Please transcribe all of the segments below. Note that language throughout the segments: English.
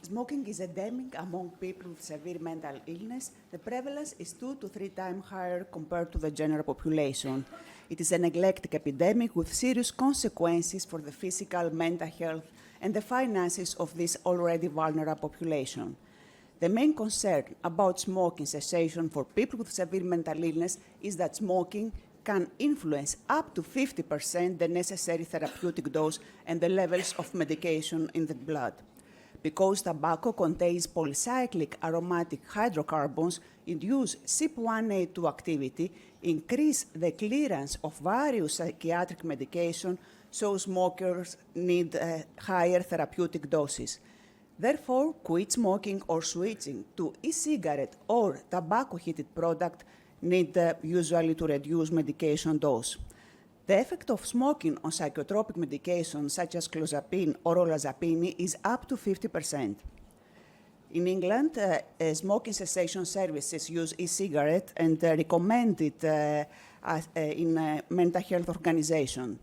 Smoking is endemic among people with severe mental illness. The prevalence is 2 to 3 times higher compared to the general population. It is a neglected epidemic with serious consequences for the physical, mental health, and the finances of this already vulnerable population. The main concern about smoking cessation for people with severe mental illness is that smoking can influence up to 50% the necessary therapeutic dose and the levels of medication in the blood. Because tobacco contains polycyclic aromatic hydrocarbons, induce CYP1A2 activity, increase the clearance of various psychiatric medication, so smokers need higher therapeutic doses. Therefore, quit smoking or switching to e-cigarette or tobacco-heated product need usually to reduce medication dose. The effect of smoking on psychotropic medications such as clozapine or olanzapine is up to 50%. In England, smoking cessation services use e-cigarette and recommend it in mental health organizations.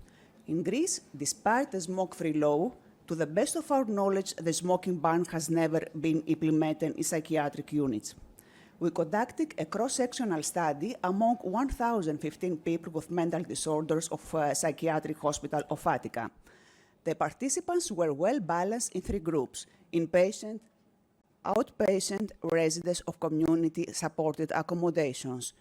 In Greece, despite the smoke-free law, to the best of our knowledge, the smoking ban has never been implemented in psychiatric units. We conducted a cross-sectional study among 1,015 people with mental disorders of Psychiatric Hospital of Attica. The participants were well balanced in 3 groups: inpatient, outpatient, residents of community-supported accommodations.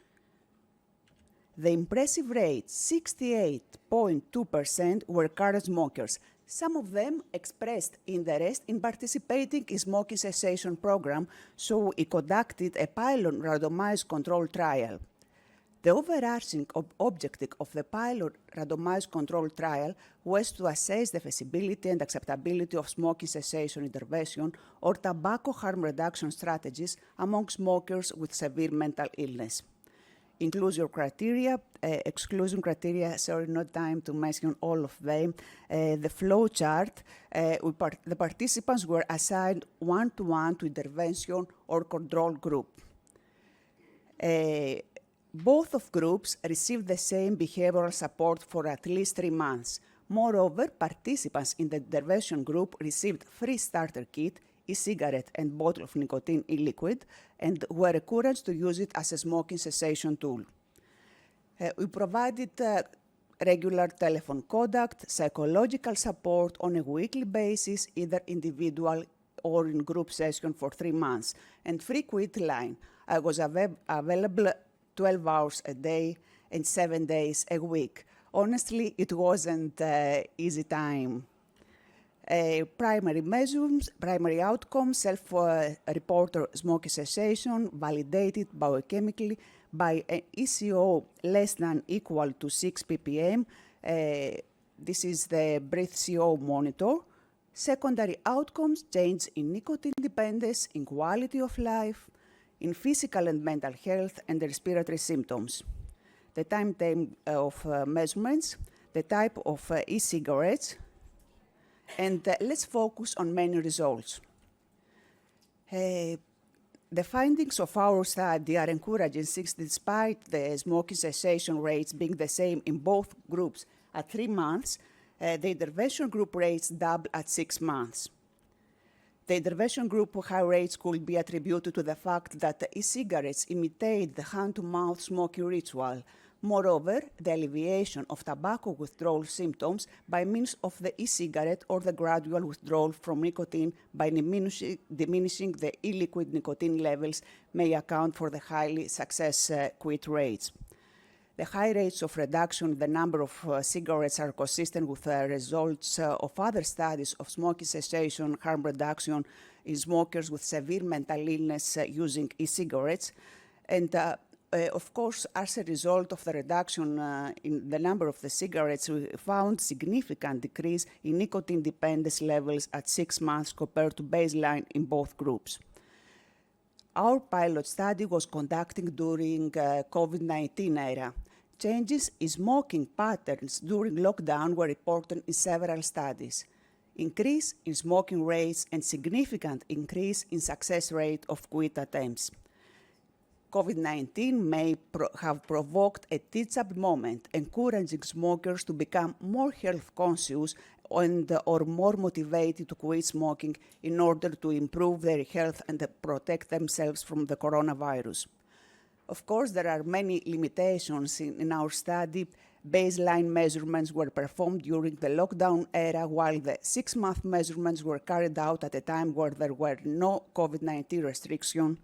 The impressive rate, 68.2%, were current smokers. Some of them expressed interest in participating in smoking cessation program, so we conducted a pilot randomized control trial. The overarching objective of the pilot randomized control trial was to assess the feasibility and acceptability of smoking cessation intervention or tobacco harm reduction strategies among smokers with severe mental illness. Inclusion criteria, exclusion criteria, sorry, not time to mention all of them. The flow chart, the participants were assigned one-to-one to intervention or control group. Both of groups received the same behavioral support for at least 3 months. Moreover, participants in the intervention group received free starter kit, e-cigarette and bottle of nicotine e-liquid, and were encouraged to use it as a smoking cessation tool. We provided regular telephone contact, psychological support on a weekly basis, either individual or in group session for 3 months, and free quit line. I was available 12 hours a day and 7 days a week. Honestly, it wasn't easy time. Primary measures, primary outcomes, self-reported smoking cessation, validated biochemically by an ECO less than equal to 6 ppm. This is the breath CO monitor. Secondary outcomes, change in nicotine dependence, in quality of life, in physical and mental health, and respiratory symptoms. The timetable of measurements, the type of e-cigarettes, and let's focus on main results. The findings of our study are encouraging since despite the smoking cessation rates being the same in both groups at 3 months, the intervention group rates double at 6 months. The intervention group high rates could be attributed to the fact that the e-cigarettes imitate the hand-to-mouth smoking ritual. Moreover, the alleviation of tobacco withdrawal symptoms by means of the e-cigarette or the gradual withdrawal from nicotine by diminishing the e-liquid nicotine levels may account for the highly success quit rates. The high rates of reduction in the number of cigarettes are consistent with results of other studies of smoking cessation harm reduction in smokers with severe mental illness using e-cigarettes. And of course, as a result of the reduction in the number of the cigarettes, we found significant decrease in nicotine dependence levels at 6 months compared to baseline in both groups. Our pilot study was conducted during COVID-19 era. Changes in smoking patterns during lockdown were reported in several studies. Increase in smoking rates and significant increase in success rate of quit attempts. COVID-19 may have provoked a teach-up moment, encouraging smokers to become more health conscious or more motivated to quit smoking in order to improve their health and protect themselves from the coronavirus. Of course, there are many limitations in our study. Baseline measurements were performed during the lockdown era, while the 6-month measurements were carried out at a time where there were no COVID-19 restriction.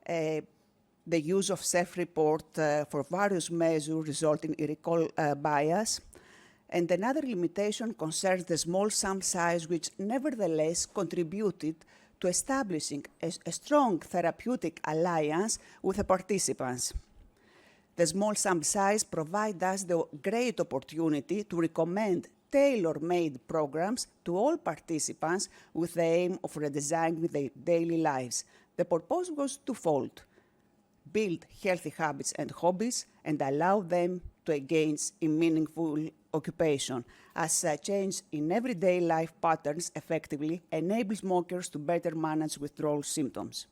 The use of self-report for various measures resulting in recall bias. And another limitation concerns the small sample size, which nevertheless contributed to establishing a strong therapeutic alliance with the participants. The small sample size provides us the great opportunity to recommend tailor-made programs to all participants with the aim of redesigning their daily lives. The purpose was twofold: build healthy habits and hobbies and allow them to engage in meaningful occupation, as change in everyday life patterns effectively enables smokers to better manage withdrawal symptoms.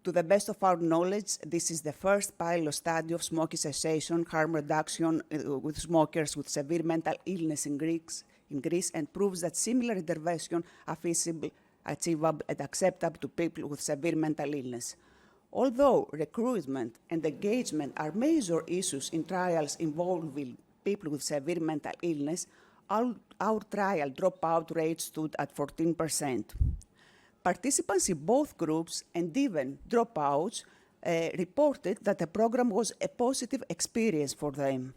To the best of our knowledge, this is the first pilot study of smoking cessation, harm reduction with smokers with severe mental illness in Greece, and proves that similar intervention are feasible, achievable, and acceptable to people with severe mental illness. Although recruitment and engagement are major issues in trials involving people with severe mental illness, our trial dropout rate stood at 14%. Participants in both groups and even dropouts reported that the program was a positive experience for them.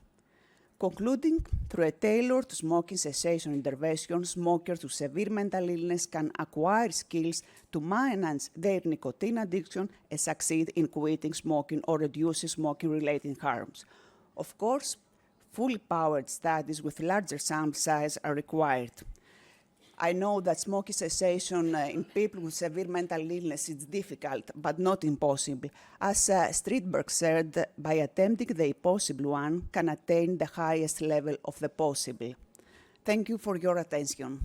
Concluding, through a tailored smoking cessation intervention, smokers with severe mental illness can acquire skills to manage their nicotine addiction and succeed in quitting smoking or reducing smoking-related harms. Of course, fully powered studies with larger sample size are required. I know that smoking cessation in people with severe mental illness is difficult, but not impossible. As Strindberg said, by attempting the impossible, one can attain the highest level of the possible. Thank you for your attention.